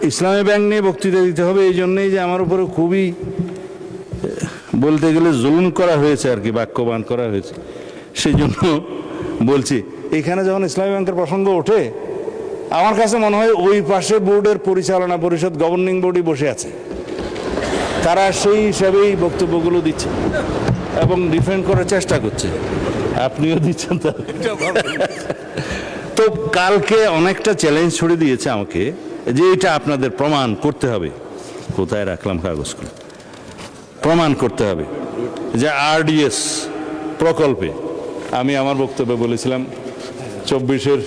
ইসলামী bank নিয়ে বক্তৃতা দিতে হবে এই জন্যই যে আমার উপরে খুবই বলতে গেলে জুলুম করা হয়েছে আর কি, বাক্যবান করা হয়েছে, সেই জন্য বলছি। এখানে যখন ইসলামী ব্যাংকের প্রসঙ্গ ওঠে আমার কাছে মনে হয় ওই পাশে বোর্ডের পরিচালনা পরিষদ, গভর্নিং বোর্ডই বসে আছে, তারা সেই হিসাবেই বক্তব্যগুলো দিচ্ছে এবং ডিফেন্ড করার চেষ্টা করছে। আপনিও দিচ্ছেন তো। তো কালকে অনেকটা চ্যালেঞ্জ ছড়ে দিয়েছে আমাকে যে এটা আপনাদের প্রমাণ করতে হবে। কোথায় রাখলাম কাগজগুলো? প্রমাণ করতে হবে যে আরডিএস প্রকল্পে আমি আমার বক্তব্যে বলেছিলাম 24-এর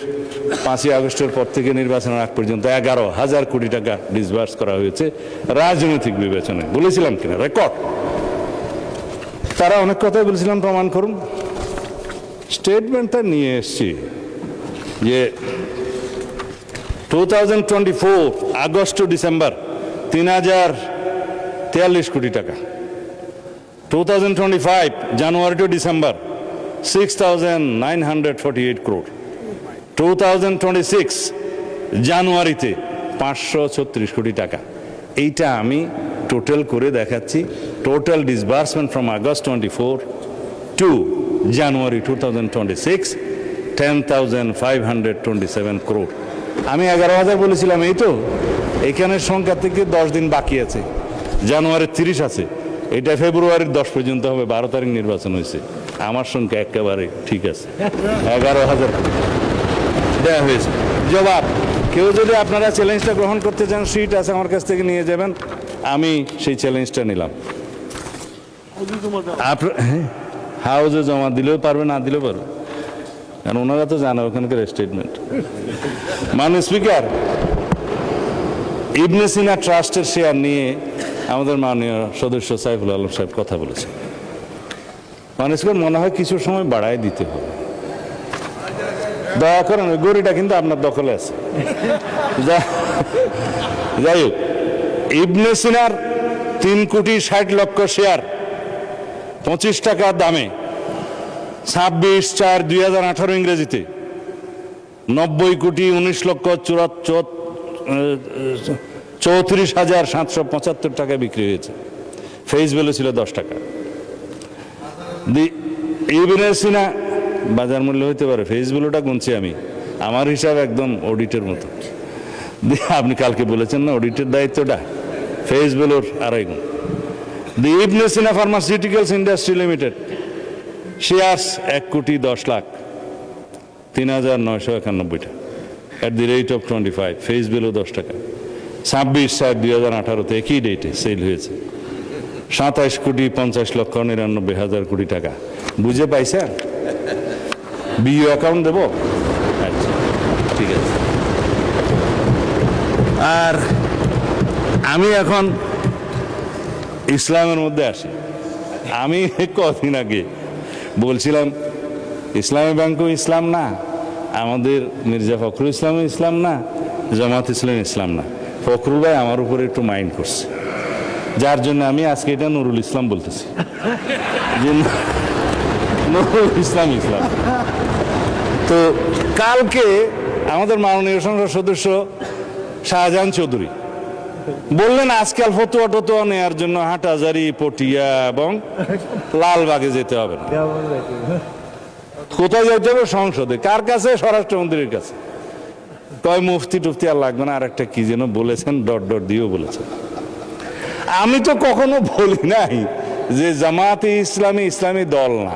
5ই আগস্টের পর থেকে নির্বাচনের আগ পর্যন্ত 11,000 কোটি টাকা ডিসবার্স করা হয়েছে রাজনৈতিক বিবেচনায়। বলেছিলাম কিনা রেকর্ড? তারা অনেক কথাই বলেছিলাম প্রমাণ করুন। স্টেটমেন্টটা নিয়ে এসছি যে 2024 আগস্ট টু ডিসেম্বর 3,043 কোটি টাকা, 2025 জানুয়ারি টু ডিসেম্বর 6,948 crore, 2026 জানুয়ারিতে 536 কোটি টাকা। এইটা আমি টোটাল করে দেখাচ্ছি। Total disbursement from August 24 to January 2026 10,527 crore। আমি 11,000 বলেছিলাম, এই তো এখানের সংখ্যা থেকে 10 দিন বাকি আছে, জানুয়ারির 30 আছে, এটা ফেব্রুয়ারির 10 পর্যন্ত হবে, 12 তারিখ নির্বাচন হয়েছে। আমার সংখ্যা একেবারে ঠিক আছে, 11,000 দেওয়া হয়েছে। জবাব, কেউ যদি আপনারা চ্যালেঞ্জটা গ্রহণ করতে চান, সিট আছে আমার কাছ থেকে নিয়ে যাবেন, আমি সেই চ্যালেঞ্জটা নিলাম। হাউজে জমা দিলেও পারবে, না দিলেও পারবে, কারণ ওনারা তো জানে ওখানকার স্টেটমেন্ট। মাননীয় স্পিকার, ইবনে সিনা ট্রাস্টের শেয়ার নিয়ে আমাদের মাননীয় সদস্য সাইফুল আলম সাহেব কথা বলেছেন। মাননীয় স্পিকার, মনে হয় কিছু সময় বাড়ায় দিতে হবে, দয়া করেন। ওই গড়িটা কিন্তু আপনার দখলে আছে। যাই হোক, ইবনে সিনার 3,60,00,000 শেয়ার 25 টাকা দামে 26/4/2018 ইংরেজিতে 90,19,34,775 টাকায় বিক্রি হয়েছে। ফেস ভ্যালু ছিল 10 টাকা। ইবনে সিনা বাজার মূল্য হইতে পারে, ফেস ভ্যালুটা গুনছি আমি, আমার হিসাব একদম অডিটের মতো। আপনি কালকে বলেছেন না অডিটের দায়িত্বটা, ফেস ভ্যালুর 2.5 গুণ। The Ibne Sina pharmaceuticals industry limited shares 1,10,00,000, 3,991 at the rate of 25, face value 10 টাকা। 26/4/2018 একই ডেটে সেল হয়েছে 27,50,99,000 কোটি টাকা। বুঝে পাইছেন? বিইউ অ্যাকাউন্ট দেব? আচ্ছা, ঠিক আছে। আর আমি এখন ইসলামের মধ্যে আসি। আমি কদিন আগে বলছিলাম ইসলামী ব্যাংকও ইসলাম না, আমাদের মির্জা ফখরুল ইসলামও ইসলাম না, জামাত ইসলাম ইসলাম না। ফখরুল ভাই আমার উপরে একটু মাইন্ড করছে, যার জন্য আমি আজকে এটা নুরুল ইসলাম বলতেছি, যে নুরুল ইসলাম ইসলাম। তো কালকে আমাদের মাননীয় সংসদ সদস্য শাহজাহান চৌধুরী বললেন আজকাল ফতুয়া টতুয়া নেওয়ার জন্য হাটহাজারী, পটিয়া এবং লালবাগে যেতে হবে না। কোথায় যেতে হবে? সংসদে। কার কাছে? স্বরাষ্ট্রমন্ত্রীর কাছে। কয় মুফতি টুফতি আর লাগবে না, আর একটা কি যেন বলেছেন, ডট ডট দিয়েও বলেছেন। আমি তো কখনো বলি নাই যে জামাতে ইসলামী ইসলামী দল না,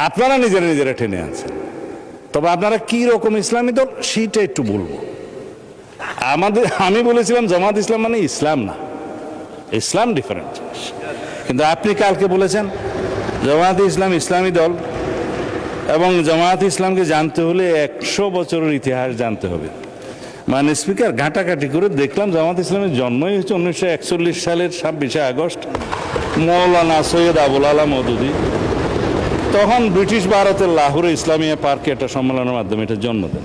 আপনারা নিজেরা নিজেরা টেনে আনছেন। তবে আপনারা কি রকম ইসলামী দল সেটা একটু বলবো। আমি বলেছিলাম জামাত ইসলাম মানে ইসলাম না, ইসলাম ডিফারেন্ট জিনিস। কিন্তু আপনি কালকে বলেছেন জামাত ইসলাম ইসলামী দল, এবং জামাত ইসলামকে জানতে হলে 100 বছরের ইতিহাস জানতে হবে। মানে স্পিকার, ঘাটাঘাটি করে দেখলাম জামাত ইসলামের জন্মই হচ্ছে 1941 সালের 26 আগস্ট। মৌলানা সৈয়দ আবুল আলা মওদুদী তখন ব্রিটিশ ভারতের লাহোরে ইসলামিয়া পার্কে একটা সম্মেলনের মাধ্যমে এটা জন্ম দেন।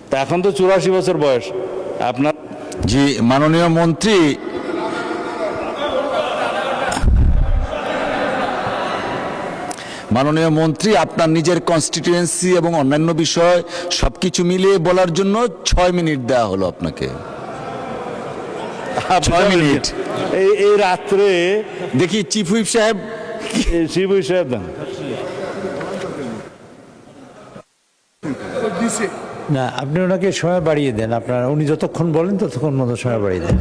তা এখন তো 84 বছর বয়স আপনার। জি, মাননীয় মন্ত্রী, মাননীয় মন্ত্রী, আপনার নিজের কনস্টিটিউয়েন্সি এবং অন্যান্য বিষয় সবকিছু মিলিয়ে বলার জন্য 6 মিনিট দেওয়া হলো আপনাকে। 6 মিনিট। এই রাত্রে দেখি চিফ হুইপ সাহেব শিবু সাহেব দেন। না, আপনি ওনাকে সময় বাড়িয়ে দেন, আপনার উনি যতক্ষণ বলেন ততক্ষণ মতো সময় বাড়িয়ে দেন।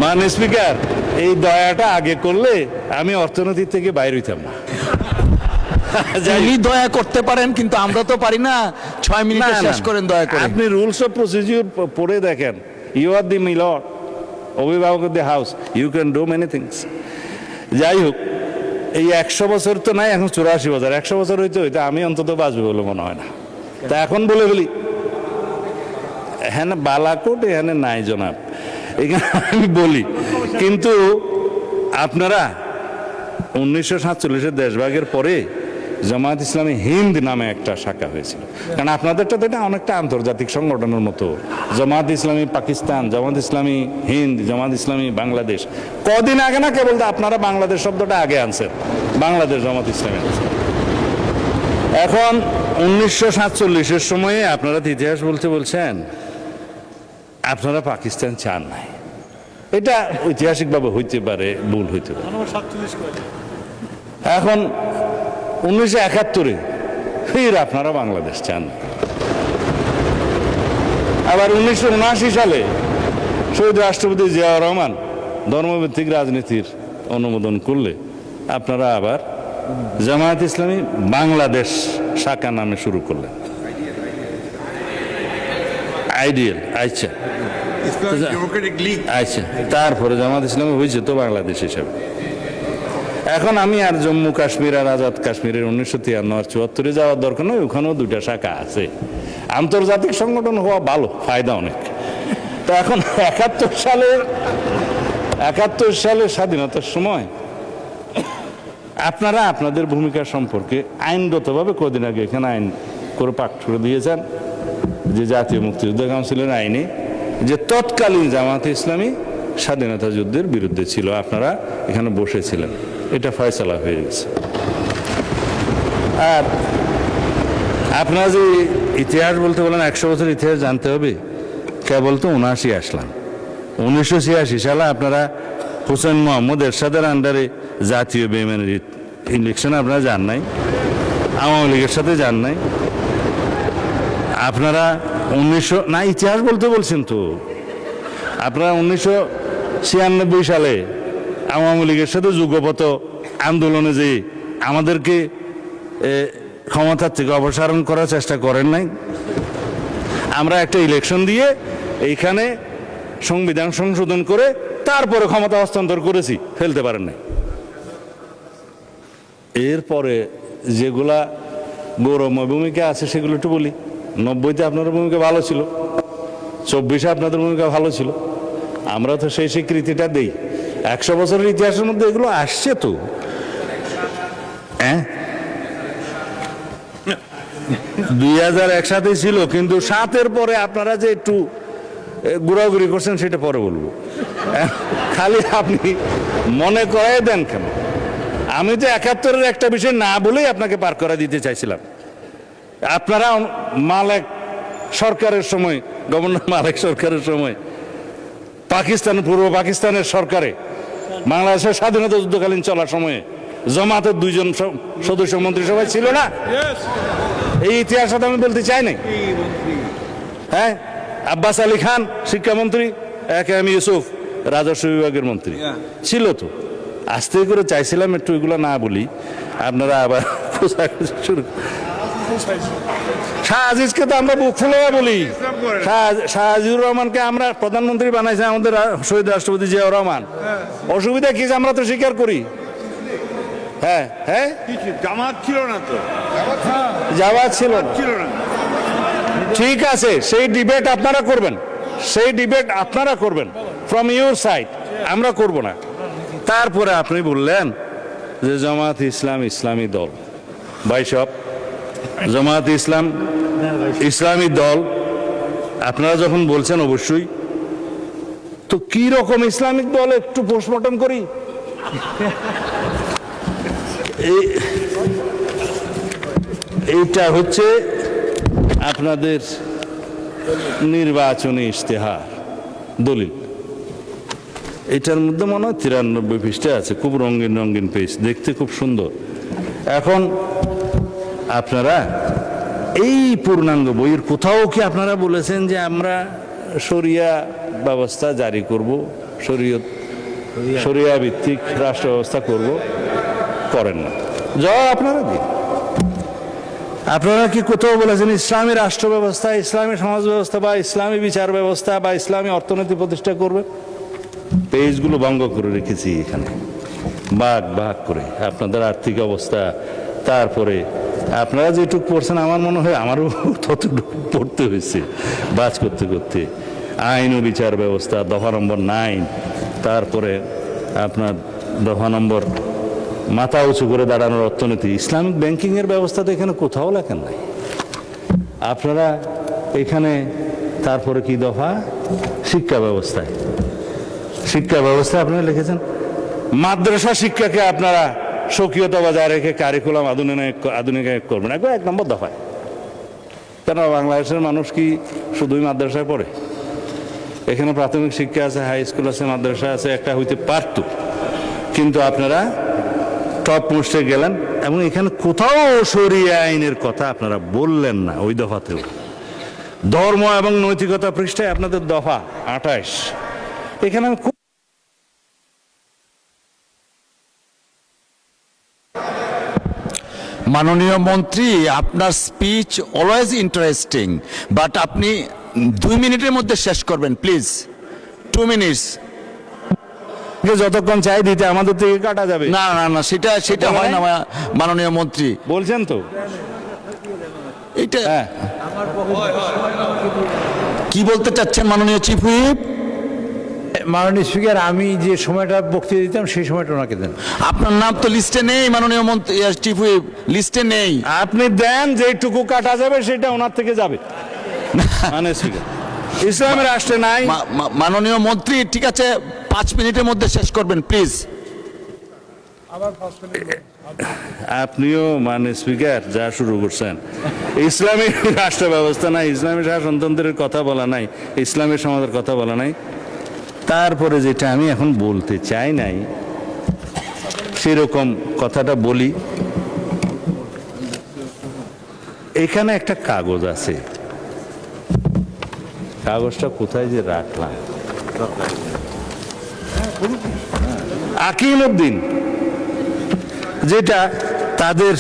মান স্পিকার, এই দয়াটা আগে করলে আমি অর্থনীতি থেকে বাইরে হইতাম না। উনি দয়া করতে পারেন, কিন্তু আমরা তো পারি না। 6 মিনিটে শেষ করেন দয়া করে। আপনি রুলস অফ প্রসিডিউর পড়ে দেখেন। ইউ আর দি মিলর, অভিভাবক of the house, you can do many things. যাই হোক, এই 100 বছর তো নাই, এখন 84 বছর। 100 বছর হইতে হইতে আমি অন্তত বাঁচবো বলে মনে হয় না। তা এখন বলে ফেলি, হ্যাঁ বালাকোট এখানে নাই জনাব, এখানে আমি বলি। কিন্তু আপনারা 1947-এর দেশভাগের পরে জামায়াত ইসলামী হিন্দ নামে একটা শাখা হয়েছিল। কারণ আপনাদেরটা তো এটা অনেকটা আন্তর্জাতিক সংগঠনের মতো। জামায়াত ইসলামী পাকিস্তান, জামায়াত ইসলামী হিন্দ, জামায়াত ইসলামী বাংলাদেশ। কদিন আগে না কেবল আপনারা বাংলাদেশ শব্দটা আগে আনছেন, বাংলাদেশ জামায়াত ইসলামী আনছেন। এখন 1947-এর সময়ে আপনারা তো ইতিহাস বলতে বলছেন, আপনারা পাকিস্তান চান নাই। এটা ঐতিহাসিকভাবে হইতে পারে, ভুল হইতে পারে। এখন 1971-এ ফির আপনারা বাংলাদেশ চান। আবার 1979 সালে শহীদ রাষ্ট্রপতি জিয়াউর রহমান ধর্মভিত্তিক রাজনীতির অনুমোদন করলে আপনারা আবার জামায়াত ইসলামী বাংলাদেশ শাখা নামে শুরু করলেন। আইডিয়াল, আচ্ছা আচ্ছা, তারপরে জামায়াত ইসলামী হয়েছে তো বাংলাদেশ হিসাবে। এখন আমি আর জম্মু কাশ্মীর আর আজাদ কাশ্মীরের 1953 আর 74-এ যাওয়ার দরকার নয়, ওখানেও 2টা শাখা আছে। আন্তর্জাতিক সংগঠন হওয়া ভালো, ফায়দা অনেক। তো এখন 71 সালের স্বাধীনতার সময় আপনারা আপনাদের ভূমিকা সম্পর্কে আইনগতভাবে কদিন আগে এখানে আইন করে পাঠ করে দিয়েছেন, যে জাতীয় মুক্তিযুদ্ধ কাউন্সিলের আইনে যে তৎকালীন জামায়াতে ইসলামী স্বাধীনতা যুদ্ধের বিরুদ্ধে ছিল, আপনারা এখানে বসেছিলেন। এটা ফয়সালা হয়ে গেছে। আর আপনারা যে ইতিহাস বলতে বলেন, 100 বছর ইতিহাস জানতে হবে, কেবল তো 79 আসলাম। 1986 সালে আপনারা হোসেন মোহাম্মদ এরশাদের আন্ডারে জাতীয় বেইমানির ইলেকশনে আপনারা যান নাই, আওয়ামী লীগের সাথে যান নাই। আপনারা 1900 না, ইতিহাস বলতে বলছেন তো, আপনারা 1996 সালে আওয়ামী লীগের সাথে যুগপত আন্দোলনে যে আমাদেরকে ক্ষমতার থেকে অপসারণ করার চেষ্টা করেন নাই। আমরা একটা ইলেকশন দিয়ে এইখানে সংবিধান সংশোধন করে তারপরে ক্ষমতা হস্তান্তর করেছি, ফেলতে পারেন নাই। এরপরে যেগুলা গৌরবময় ভূমিকা আছে সেগুলো একটু বলি। 90-তে আপনাদের ভূমিকা ভালো ছিল, 24-এ আপনাদের ভূমিকা ভালো ছিল। আমরা তো সেই স্বীকৃতিটা দেই। 100 বছরের ইতিহাসের মধ্যে এগুলো আসছে তো। হ্যাঁ, 2001 সাথে ছিল, কিন্তু 7-এর পরে আপনারা যে একটু ঘোরাঘুরি করছেন সেটা পরে বলবো। খালি আপনি মনে করাই দেন কেন? আমি তো 71-এর একটা বিষয় না বলেই আপনাকে পার করা দিতে চাইছিলাম। আপনারা মালেক সরকারের সময়, গভর্নর মালেক সরকারের সময়, পাকিস্তান, পূর্ব পাকিস্তানের সরকারে বাংলাদেশের স্বাধীনতা যুদ্ধকালীন চলার সময়ে জামাতের 2 জন সদস্য মন্ত্রিসভায় ছিল না? এই ইতিহাসটা আমি বলতে চাই নাই। হ্যাঁ, আব্বাস আলী খান শিক্ষামন্ত্রী, এম ইউসুফ রাজস্ব বিভাগের মন্ত্রী ছিল তো। আস্তে করে চাইছিলাম একটু এগুলো না বলি, আপনারা আবার শুরু। শাহ আজিজকে তো আমরা বুক ফুলে বলি। শাহ আজিজুর রহমানকে আমরা প্রধানমন্ত্রী বানাইছে আমাদের শহীদ রাষ্ট্রপতি জিয়াউর রহমান। অসুবিধা কি, আমরা তো স্বীকার করি। হ্যাঁ হ্যাঁ, জামাত ছিল না তো, জামাত ছিল না। ঠিক আছে, সেই ডিবেট আপনারা করবেন, সেই ডিবেট আপনারা করবেন ফ্রম ইউর সাইড, আমরা করব না। তারপরে আপনি বললেন যে জামাত ইসলাম ইসলামী দল। ভাই সব জামাত ইসলাম ইসলামী দল আপনারা যখন বলছেন, অবশ্যই তো কি রকম ইসলামিক দল একটু পোস্টমর্টম করি। এইটা হচ্ছে আপনাদের নির্বাচনী ইশতেহার দলিল, এটার মধ্যে মনে হয় 93 পৃষ্ঠা আছে, খুব রঙিন রঙিন পেজ, দেখতে খুব সুন্দর। এখন আপনারা এই পূর্ণাঙ্গ বইয়ের কোথাও কি আপনারা বলেছেন যে আমরা শরিয়া ব্যবস্থা জারি করব, শরিয়া ভিত্তিক রাষ্ট্র ব্যবস্থা করব? করেন না। জবাব আপনারা দিন। আপনারা কি কোথাও বলেছেন ইসলামী রাষ্ট্র ব্যবস্থা, ইসলামী সমাজ ব্যবস্থা বা ইসলামী বিচার ব্যবস্থা বা ইসলামী অর্থনীতি প্রতিষ্ঠা করবে? পেজগুলো ভঙ্গ করে রেখেছি এখানে, ভাগ ভাগ করে আপনাদের আর্থিক অবস্থা, তারপরে আপনারা যেটুকু পড়ছেন আমার মনে হয় আমারও ততটুকু পড়তে হয়েছে বাজ করতে করতে। আইন ও বিচার ব্যবস্থা দফা নম্বর 9, তারপরে আপনার দফা নম্বর মাথা উঁচু করে দাঁড়ানোর অর্থনীতি, ইসলামিক ব্যাংকিংয়ের ব্যবস্থা তো এখানে কোথাও লেখেন নাই আপনারা এখানে। তারপরে কি দফা? শিক্ষা ব্যবস্থায়, শিক্ষা ব্যবস্থা আপনারা লিখেছেন মাদ্রাসা শিক্ষাকে আপনারা স্বকীয়তা বজায় রেখে কারিকুলাম আধুনিকায়ন করবেন, একবার 1 নম্বর দফায়। কেন বাংলাদেশের মানুষ কি শুধুই মাদ্রাসায় পড়ে? এখানে প্রাথমিক শিক্ষা আছে, হাই স্কুল আছে, মাদ্রাসা আছে, একটা হইতে পারত, কিন্তু আপনারা টপ মোস্টে গেলেন এবং এখানে কোথাও শরিয়া আইনের কথা আপনারা বললেন না। ওই দফাতেও ধর্ম এবং নৈতিকতা পৃষ্ঠায় আপনাদের দফা 28, এখানে আমি মাননীয় মন্ত্রী, আপনার স্পিচ অলওয়েজ ইন্টারেস্টিং, বাট আপনি 2 মিনিটের মধ্যে শেষ করবেন প্লিজ। 2 মিনিটস। যতক্ষণ চাই দিতে আমাদের থেকে কাটা যাবে না না না, সেটা হয় না মাননীয় মন্ত্রী। বলছেন তো এটা হ্যাঁ। কি বলতে চাচ্ছেন মাননীয় চিফ হুইপ? মাননীয় স্পিকার, আমি যে সময়টা বক্তৃতা দিতাম সেই সময়টা ওনাকে দেন। আপনার নাম তো লিস্টে নেই মাননীয় মন্ত্রী, চিফ হুইপ লিস্টে নেই। আপনি দেন, যেটুকু কাটা যাবে সেটা ওনার থেকে যাবে। মানে স্পিকার ইসলামের রাষ্ট্রে নাই। মাননীয় মন্ত্রী, ঠিক আছে 5 মিনিটের মধ্যে শেষ করবেন প্লিজ। আপনিও মানে স্পিকার যা শুরু করছেন, ইসলামী রাষ্ট্র ব্যবস্থা নাই, ইসলামী শাসনতন্ত্রের কথা বলা নাই, ইসলামী সমাজের কথা বলা নাই। তারপরে যেটা আমি এখন বলতে চাই নাই সেরকম কথাটা বলি। এখানে একটা কাগজ আছে, কাগজটা কোথায় যে রাখলাম, আকিমউদ্দিন, যেটা তাদের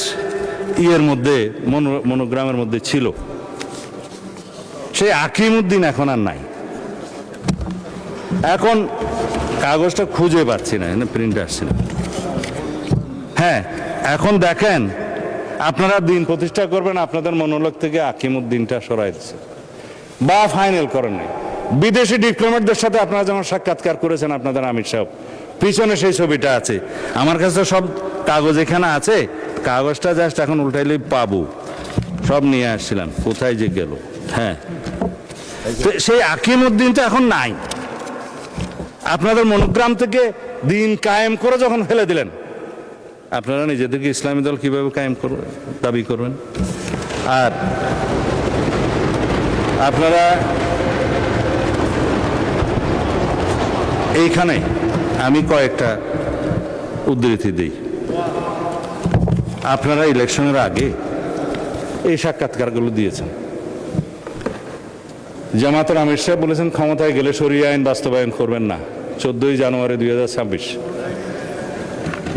ইয়ের মধ্যে মনোগ্রামের মধ্যে ছিল, সেই আকিমউদ্দিন এখন আর নাই। এখন কাগজটা খুঁজে পাচ্ছি না, প্রিন্ট আসছে না। হ্যাঁ, এখন দেখেন আপনারা দিন প্রতিষ্ঠা করবেন, আপনাদের মনোলগ থেকে আকিমউদ্দিনটা সরাই দিচ্ছে বা ফাইনাল করেন নাই। বিদেশি ডিপ্লোম্যাটদের সাথে আপনারা যেমন সাক্ষাৎকার করেছেন আপনাদের আমির সাহেব, পিছনে সেই ছবিটা আছে। আমার কাছে সব কাগজ এখানে আছে, কাগজটা জাস্ট এখন উল্টাইলেই পাবো। সব নিয়ে আসছিলাম, কোথায় যে গেল। হ্যাঁ, তো সেই আকিমউদ্দিনটা এখন নাই। আপনাদের মনোগ্রাম থেকে দিন কায়েম করে যখন ফেলে দিলেন, আপনারা নিজেদেরকে ইসলামী দল কিভাবে কায়েম করবেন, দাবি করবেন? আর আপনারা এইখানে আমি কয়েকটা উদ্ধৃতি দিই। আপনারা ইলেকশনের আগে এই সাক্ষাৎকারগুলো দিয়েছেন। জামাতের আমির সাহেব বলেছেন ক্ষমতায় গেলে শরিয়া আইন বাস্তবায়ন করবেন না, 14 জানুয়ারি 2026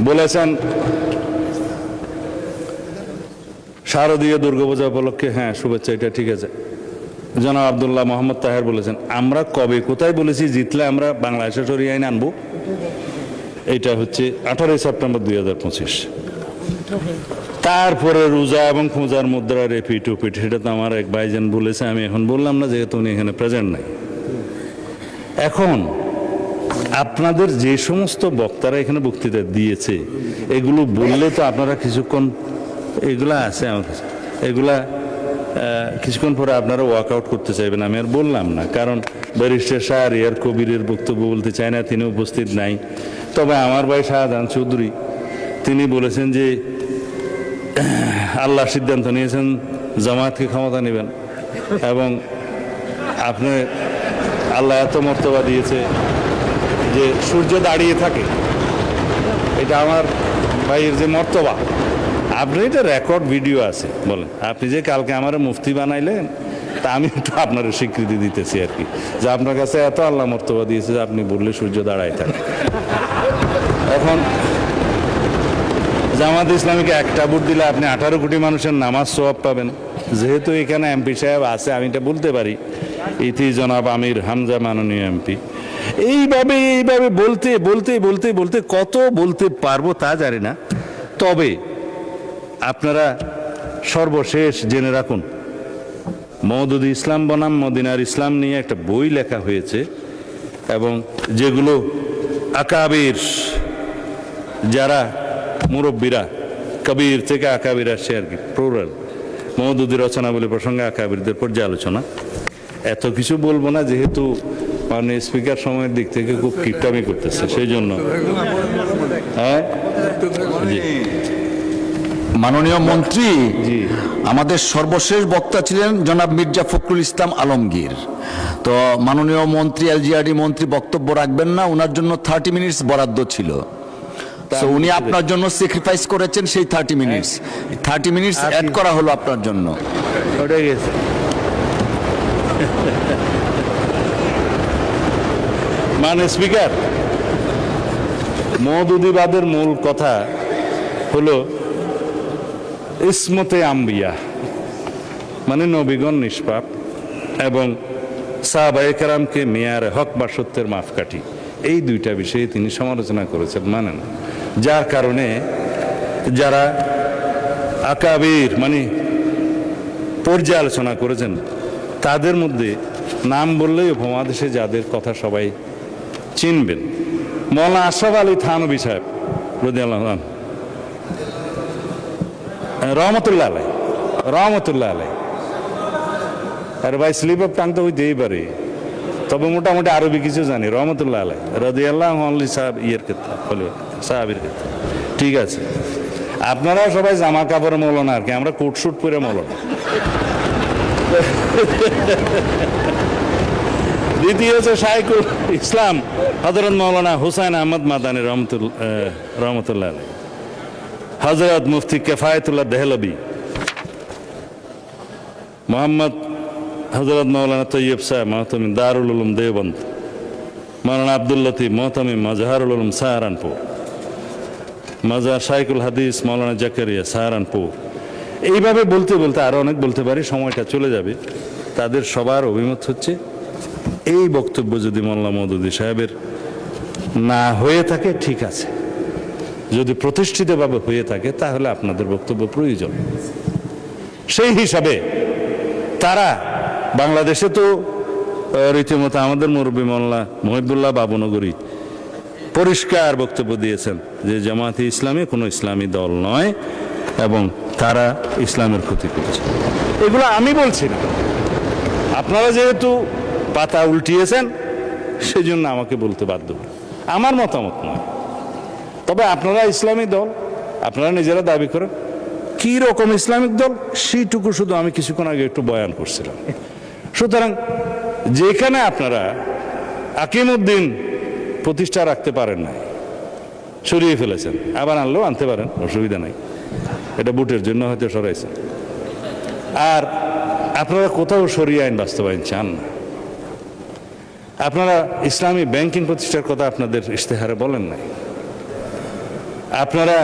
বলেছেন। শারদীয় দুর্গাপূজা উপলক্ষে হ্যাঁ শুভেচ্ছা, এটা ঠিক আছে। জনাব আব্দুল্লাহ মোহাম্মদ তাহের বলেছেন আমরা কবে কোথায় বলেছি জিতলে আমরা বাংলাদেশে শরিয়া আইন আনবো? এটা হচ্ছে 18 সেপ্টেম্বর 2025। তারপরে রোজা এবং খোঁজার মুদ্রা রেপিট উপিট, সেটা তো আমার এক ভাইজান বলেছে, আমি এখন বললাম না যেহেতু উনি এখানে প্রেজেন্ট নাই। এখন আপনাদের যে সমস্ত বক্তারা এখানে বক্তৃতা দিয়েছে এগুলো বললে তো আপনারা কিছুক্ষণ, এগুলা আছে আমার কাছে, এগুলা কিছুক্ষণ পরে আপনারা ওয়ার্কআউট করতে চাইবেন। আমি আর বললাম না, কারণ ব্যারিস্টার শাহরিয়ার কবিরের বক্তব্য বলতে চায় না, তিনি উপস্থিত নাই। তবে আমার ভাই শাহজাহান চৌধুরী তিনি বলেছেন যে আল্লাহ সিদ্ধান্ত নিয়েছেন জামায়াতকে ক্ষমতা নেবেন এবং আপনি আল্লাহ এত মর্তবা দিয়েছে যে সূর্য দাঁড়িয়ে থাকে, এটা আমার ভাইয়ের যে মর্তবা, আপনি এটা রেকর্ড ভিডিও আছে বলেন, আপনি যে কালকে আমার মুফতি বানাইলেন, তা আমি একটু আপনার স্বীকৃতি দিতেছি আর কি, যে আপনার কাছে এত আল্লাহ মর্তবা দিয়েছে যে আপনি বললে সূর্য দাঁড়ায় থাকে। এখন জামাত ইসলামীকে একটা ভোট দিলে আপনি 18 কোটি মানুষের নামাজ সওয়াব পাবেন। যেহেতু এখানে এমপি সাহেব আছে, আমি এটা বলতে পারি, ইতি জনাব আমির হামজা মাননীয় এমপি। এইভাবে বলতে বলতে বলতে বলতে কত বলতে পারবো তা জানি না। তবে আপনারা সর্বশেষ জেনে রাখুন, মওদুদি ইসলাম বনাম মদিনার ইসলাম নিয়ে একটা বই লেখা হয়েছে, এবং যেগুলো আকাবির যারা মুরব্বীরা, কবির থেকে আকাবির আসছে আর কি, প্লুরাল, মওদুদি রচনাবলী প্রসঙ্গে আকাবিরদের পর্যালোচনা। এত কিছু বলবো না, যেহেতু মাননীয় স্পিকার সময়ের দিক থেকে খুব কিপটামি করতেছে, সেই জন্য। হ্যাঁ জি। মাননীয় মন্ত্রী, জি। আমাদের সর্বশেষ বক্তা ছিলেন জনাব মির্জা ফখরুল ইসলাম আলমগীর। তো মাননীয় মন্ত্রী, এলজিআরডি মন্ত্রী বক্তব্য রাখবেন না, ওনার জন্য 30 মিনিটস বরাদ্দ ছিল। তো উনি আপনার জন্য স্যাক্রিফাইস করেছেন সেই 30 মিনিটস, 30 মিনিটস অ্যাড করা হলো আপনার জন্য। ওটা গেছে। মানে স্পিকার, মওদুদিবাদের মূল কথা হলো ইসমতে আম্বিয়া, মানে নবীগণ নিষ্পাপ এবং সাহাবায়ে কেরামকে মেয়ারে হক বা সত্যের মাপকাঠি, এই দুইটা বিষয়ে তিনি সমালোচনা করেছেন, মানেন। যার কারণে যারা আকাবির মানে পর্যালোচনা করেছেন, তাদের মধ্যে নাম বললেই উপমহাদেশে যাদের কথা সবাই চিনবেন, মৌলানা আশরাফ আলী থানভী সাহেব রাদিয়াল্লাহু আনহু, রহমতুল্লাহ আলাই, রহমতুল্লাহ আলাই। আরে ভাই, স্লিপ অফ টাং তো হইতেই পারে, তবে মোটামুটি আরবি কিছু জানি। রহমতুল্লাহ আলাই রাদিয়াল্লাহু আনহু সাহেব ইয়ের ক্ষেত্রে, সাহাবীর ক্ষেত্রে, ঠিক আছে। আপনারা সবাই জামা কাপড়ে মৌলানা আর কি, আমরা কোট শুট পরে মৌলানা। দ্বিতীয় হচ্ছে শাইখুল ইসলাম হযরত মৌলানা হুসাইন আহমদ মাদানী রহমতুল্লাহ আলাই, হযরত মুফতি কিফায়াতুল্লাহ দেহলভী, মোহাম্মদ হযরত মৌলানা তৈয়ব সাহেব মহতমিম দারুল উলুম দেওবন্দ, মৌলানা আব্দুল লতিফ মহতমিম মাজহারুল উলুম সাহারানপুর, মাজার শাইখুল হাদিস মৌলানা জাকারিয়া সাহারানপুর। এইভাবে বলতে বলতে আরো অনেক বলতে পারি, সময়টা চলে যাবে। তাদের সবার অভিমত হচ্ছে, এই বক্তব্য যদি মোল্লা মওদুদি সাহেবের না হয়ে থাকে ঠিক আছে, যদি প্রতিষ্ঠিতভাবে হয়ে থাকে তাহলে আপনাদের বক্তব্য প্রয়োজন। সেই হিসাবে তারা বাংলাদেশে তো রীতিমতো আমাদের মুরব্বী মোল্লা মহিবুল্লাহ বাবুনগরী পরিষ্কার বক্তব্য দিয়েছেন যে জামাতে ইসলামী কোনো ইসলামী দল নয় এবং তারা ইসলামের ক্ষতি করছে। এগুলো আমি বলছি না, আপনারা যেহেতু পাতা উল্টিয়েছেন সেজন্য আমাকে বলতে বাধ্য, আমার মতামত নয়। তবে আপনারা ইসলামী দল, আপনারা নিজেরা দাবি করেন, কি রকম ইসলামিক দল সেইটুকু শুধু আমি কিছুক্ষণ আগে একটু বয়ান করছিলাম। সুতরাং যেখানে আপনারা আকিমউদ্দিন প্রতিষ্ঠা রাখতে পারেন না, সরিয়ে ফেলেছেন, আবার আনলেও আনতে পারেন, অসুবিধা নাই, এটা বুটের জন্য হয়তো সরাইছেন। আর আপনারা কোথাও সরিয়ে আইন বাস্তবায়ন চান না। আপনারা ইসলামী ব্যাংকিং প্রতিষ্ঠার কথা আপনাদের ইশতেহারে বলেন নাই। আপনারা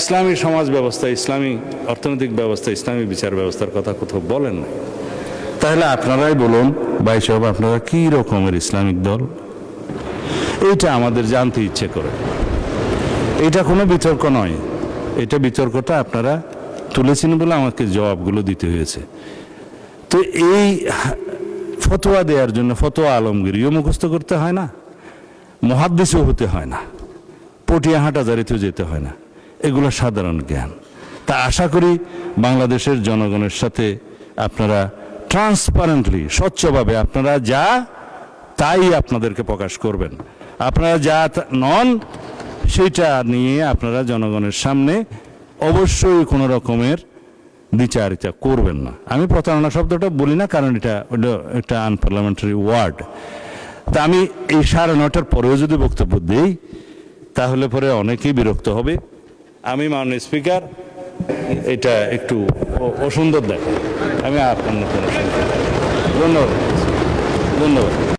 ইসলামী সমাজ ব্যবস্থা, ইসলামী অর্থনৈতিক ব্যবস্থা, ইসলামী বিচার ব্যবস্থার কথা কোথাও বলেন নাই। তাহলে আপনারাই বলুন ভাই সাহেব, আপনারা কি রকমের ইসলামিক দল? এইটা আমাদের জানতে ইচ্ছে করে। এটা কোনো বিতর্ক নয়, এটা বিতর্কটা আপনারা তুলেছেন বলে আমাকে জবাবগুলো দিতে হয়েছে। তো এই ফতোয়া দেওয়ার জন্য ফতোয়া আলমগীরিও মুখস্থ করতে হয় না, মুহাদ্দিসও হতে হয় না, পটিয়া হাটাজারিতেও যেতে হয় না, এগুলো সাধারণ জ্ঞান। তা আশা করি বাংলাদেশের জনগণের সাথে আপনারা ট্রান্সপারেন্টলি, স্বচ্ছভাবে আপনারা যা তাই আপনাদেরকে প্রকাশ করবেন। আপনারা যা নন সেইটা নিয়ে আপনারা জনগণের সামনে অবশ্যই কোনো রকমের দ্বিচারিতা করবেন না। আমি প্রতারণা শব্দটা বলি না, কারণ এটা একটা আনপার্লামেন্টারি ওয়ার্ড। তা আমি এই 9:30 পরেও যদি বক্তব্য দিই তাহলে পরে অনেকেই বিরক্ত হবে। আমি মাননীয় স্পিকার, এটা একটু অসুন্দর দেখে। আমি আর অন্য কোনো ধন্যবাদ।